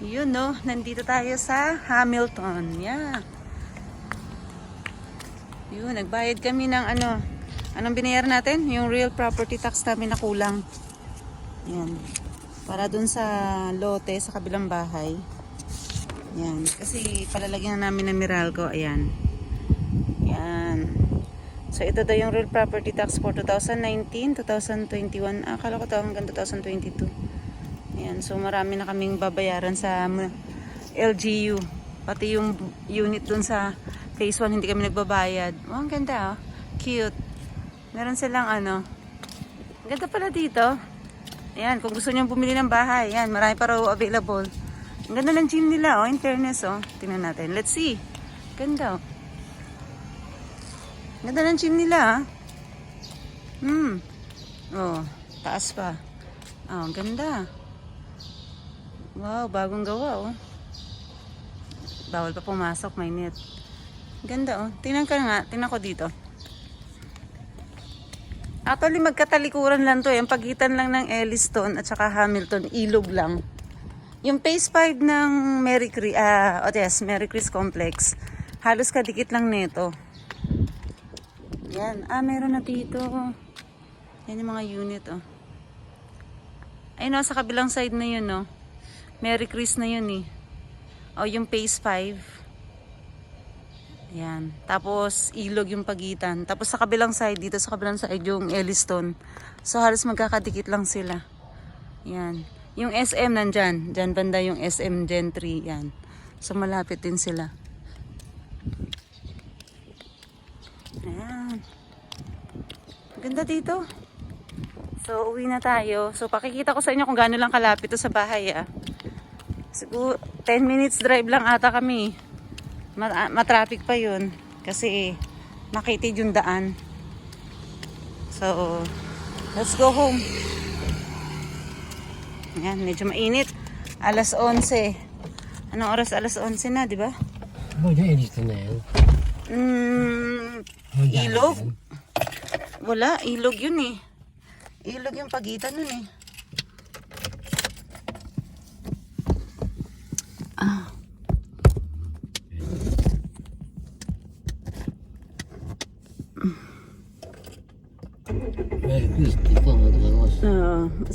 Yun no, nandito tayo sa Hamilton. Yeah. Yun, nagbayad kami ng anong binayaran natin? Yung real property tax namin na kulang. Yan. Para dun sa lote sa kabilang bahay. Yan. Kasi palalagyan na namin ng Meralco. Ayan. Yan. So ito daw yung real property tax for 2019, 2021. Akala ko to hanggang 2022. Ayan. So marami na kaming babayaran sa LGU. Pati yung unit dun sa phase 1 hindi kami nagbabayad. Oh, ang ganda oh. Cute. Meron silang Ang ganda pala dito. Ayan, kung gusto niyo bumili ng bahay, ayan, marami pa raw available. Ang ganda ng gym nila, oh, in fairness, oh. Tingnan natin. Let's see. Ganda, oh. Ganda ng gym nila, ah. Oh, taas pa. Oh, ang ganda. Wow, bagong gawa, oh. Bawal pa pumasok, may net. Ganda, oh. Tingnan ka nga. Tingnan ko dito. Actually, magkatalikuran lang to. Yung pagitan lang ng Elliston at saka Hamilton. Ilog lang. Yung phase 5 ng Mary Chris Complex. Halos kadikit lang nito. Yan. Meron na dito. Yan yung mga unit, oh. Ayun, oh, sa kabilang side na yun, oh. Mary Chris na yun, eh. O, yung phase 5. Yan. Tapos, ilog yung pagitan. Tapos, sa kabilang side, dito sa kabilang side, yung Elliston. So, halos magkakadikit lang sila. Yan. Yung SM nandyan. Dyan banda yung SM Gen 3. Yan. So, malapit din sila. Ayan. Ganda dito. So, uwi na tayo. So, pakikita ko sa inyo kung gaano lang kalapit to sa bahay, ah. Siguro, 10 minutes drive lang ata kami. Matraffic pa yun kasi nakitid yung daan. So let's go home. Ayan, medyo mainit. Alas 11. Anong oras? Alas 11 na, di ba? Na yan. Ilog? Wala, ilog yun eh. Ilog yung pagitan nun eh.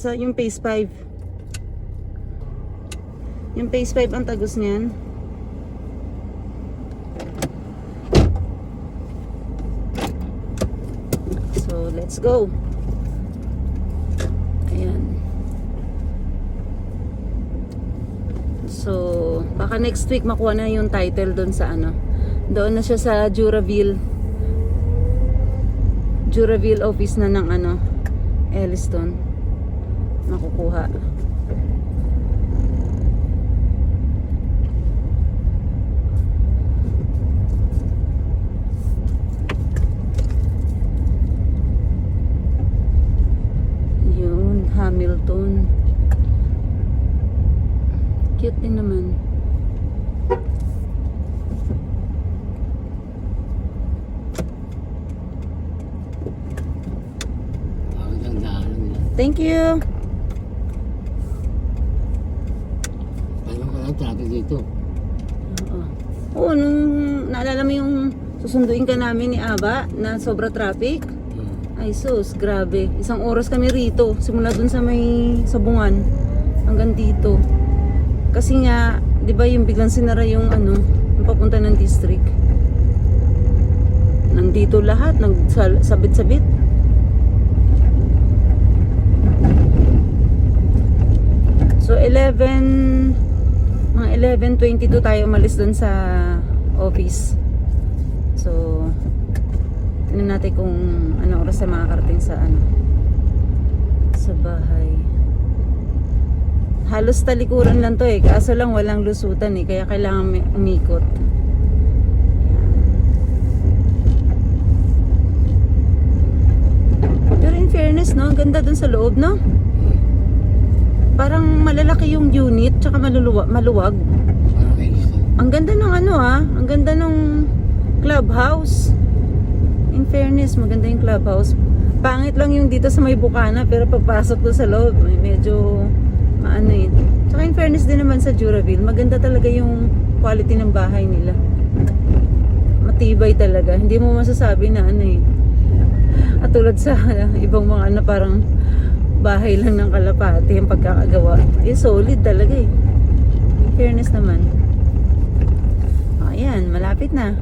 So yung phase 5. Yung phase 5 ang tagos niyan. So let's go. Ayan. So baka next week makuha na yung title doon sa doon na siya sa Juraville office na ng Elliston makukuha. Yun, Hamilton. Cute din naman. Thank you. Alam ko lang traffic dito. Oo, nung naalala mo yung susunduin ka namin ni Aba na sobra traffic? Ay sus, grabe. 1 oras kami rito. Simula dun sa may sabungan hanggang dito. Kasi nga, di ba yung biglang sinara yung yung papunta ng district. Nandito lahat, nagsabit-sabit. So 11:22 tayo umalis doon sa office. So tingnan natin kung anong oras tayo makakarating sa bahay. Halos talikuran lang to eh, kaso lang walang lusutan eh, kaya kailangan umikot. Pero in fairness, no, ganda doon sa loob, no? Parang malalaki yung unit, tsaka maluwag. Ang ganda ng ang ganda ng clubhouse. In fairness, maganda yung clubhouse. Pangit lang yung dito sa may bukana, pero pagpasok doon sa loob, medyo Saka in fairness din naman sa Duraville, maganda talaga yung quality ng bahay nila. Matibay talaga. Hindi mo masasabi na ano eh. At tulad sa ibang mga ano parang bahay lang ng kalapate yung pagkakagawa. Eh solid talaga eh. In fairness naman. Ayan, malapit na.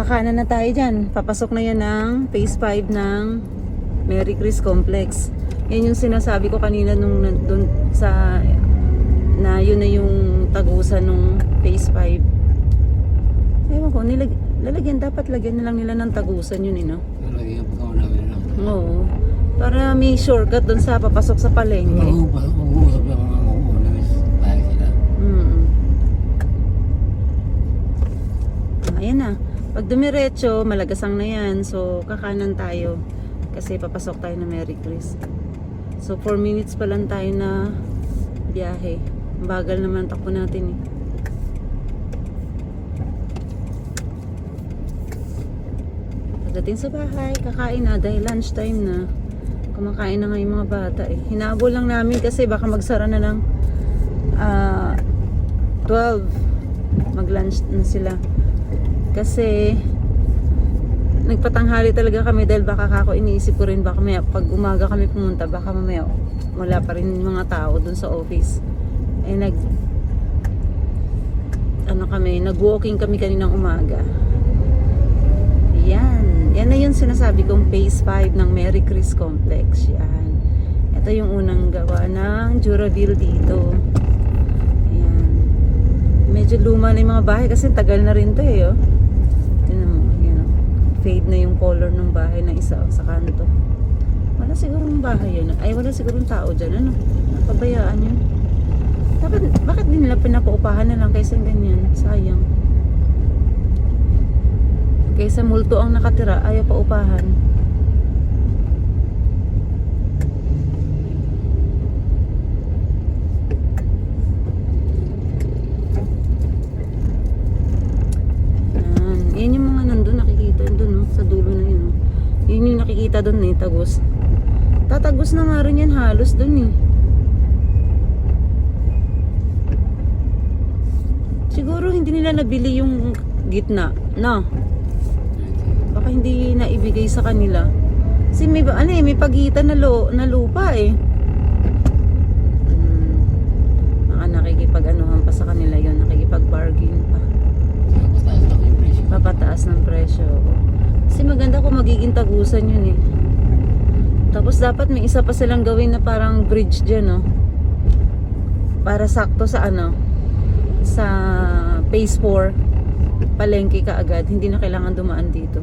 Kakanan na tayo dyan. Papasok na yan ng phase 5 ng Mary Chris Complex. Yan yung sinasabi ko kanina nung dun sa na yun na yung tagusan nung phase 5. Ewan ko, lalagyan, dapat lagyan na lang nila ng tagusan yun no? Lalagyan pa ako namin lang. Oo. Para may shortcut dun sa papasok sa palengke. Mag-uusap lang mga owners. Bahay sila. Ayan na. Pag dumiretso, malagasang na yan. So, kakanan tayo. Kasi papasok tayo na Mary Chris. So, 4 minutes pa lang tayo na biyahe. Bagal naman takbo natin eh. Pagdating sa bahay, kakain na dahil lunchtime na. Kumakain na nga yung mga bata eh. Hinabol lang namin kasi baka magsara na ng 12. Mag-lunch na sila. Kasi nagpatanghali talaga kami dahil baka kako iniisip ko rin baka may, pag umaga kami pumunta baka mamaya wala pa rin mga tao dun sa office. Eh nag-walking kami kaninang umaga. Yan na yung sinasabi kong phase 5 ng Mary Chris Complex. Yan. Ito yung unang gawa ng Duraville dito. Yan. Medyo luma na yung mga bahay kasi tagal na rin to eh. Oh. Tignan mo, yan, oh. Fade na yung color ng bahay na isa sa kanto. Wala sigurong bahay yun. Ay, wala sigurong tao dyan. Ano? Napabayaan yun. Bakit din nila pinapaupahan na lang kaysa ganyan? Sayang. Kaysa multo ang nakatira, ayaw pa upahan. Yan yung mga nandun nakikita dun, no? Sa dulo na yun. No? Yun yung nakikita dun eh, tagos. Tatagos na nga rin yan halos dun eh. Siguro hindi nila nabili yung gitna, no? Baka hindi na ibigay sa kanila. Kasi may may pagitan na lupa eh. Baka nakikipag-anuhan pa sa kanila yon, nakikipag-bargain pa. Papataas ng presyo. Kasi maganda kung magiging tagusan yun eh. Tapos dapat may isa pa silang gawin na parang bridge dyan, no? Para sakto sa sa phase 4 palengke ka agad, hindi na kailangan dumaan dito.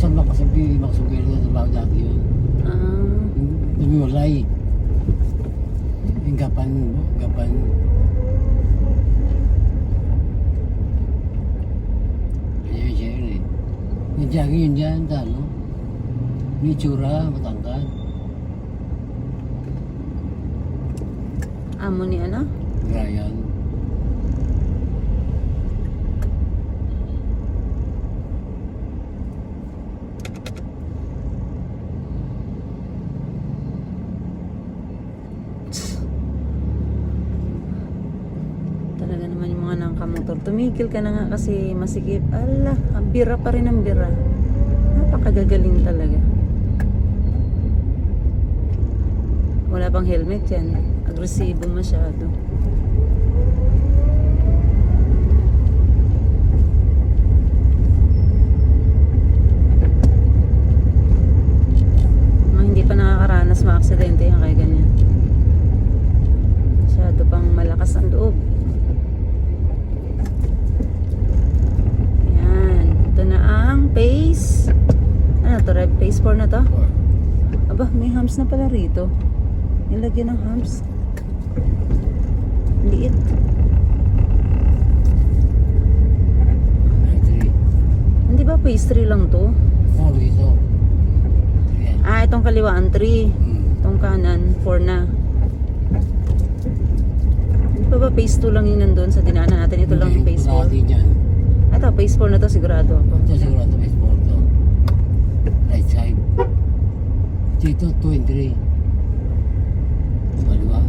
Makasubil na sa bago dati yun. Dumiwalay. Yung gapan. Kaya siya yun eh. Nadyagi yun dyan, talo. May tsura, matangkad. Amo ni Brian. Motor. Tumigil ka na nga kasi masikip. Ala, ang bira pa rin ang bira. Napakagagaling talaga. Wala pang helmet yan. Agresibo masyado. Mga hindi pa nakakaranas ma-aksidente yan kaya ganyan. Masyado pang malakas ang loob. Phase phase 4 na to? Aba, may humps na pala rito. Nilagyan ng humps. phase 3 lang to. Oh, dito. Ayan. Ah, itong kaliwaan 3. Itong kanan 4 na. Hindi pa ba phase 2 lang yung nandun sa dinaanan natin? Ito lang yung phase 4. Dyan. Ito, phase 4 na to sigurado ako. Ito sigurado may sport to. Right side. Dito 2 and 3. Kaliwa.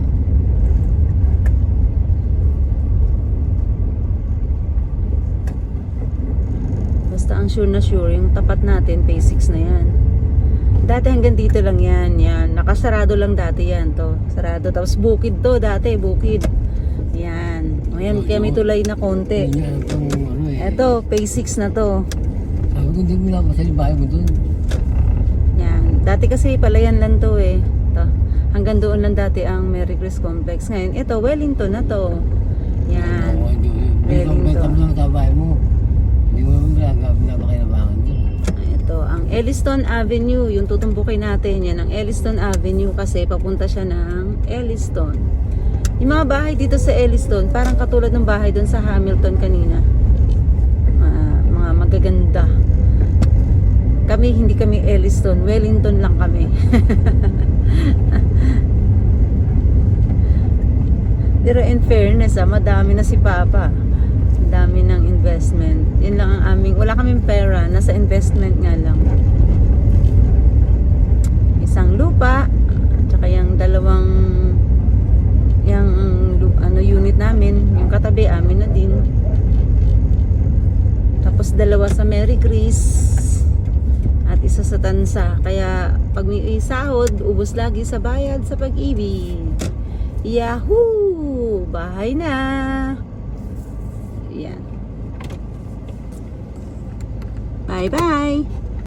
Basta ang sure na sure, yung tapat natin, phase 6 na yan. Dati hanggang dito lang yan, yan. Nakasarado lang dati yan to. Sarado. Tapos bukid to, dati bukid. Yan. O yan, kaya may tulay na konti. Hindi alam kung ano eh. Eto, phase 6 na to. Sabi ko hindi mo lang masali bahay mo dun. Yan. Dati kasi palayan lang to eh. To. Hanggang doon lang dati ang Merry Chris Complex. Ngayon, ito, Wellington na to. Yan. Oo, hindi. May Wellington. kami lang sa bahay mo. Hindi mo naman pinapakinabangan dun. Ito, ang Elliston Avenue. Yung tutumbukin natin yan. Ang Elliston Avenue kasi papunta siya ng Elliston. Yung mga bahay dito sa Elliston, parang katulad ng bahay doon sa Hamilton kanina. Mga magaganda. Kami, hindi kami Elliston. Wellington lang kami. Pero in fairness, madami na si Papa. Dami ng investment. Yun lang ang aming, wala kaming pera. Nasa investment nga lang. Isang lupa, at saka yung dalawang unit namin, yung katabi amin na din. Tapos dalawa sa Merry Chris at isa sa Tansa. Kaya pag may sahod, ubos lagi sa bayad sa Pag-ibig. Yahoo! Bahay na! Yan. Bye-bye!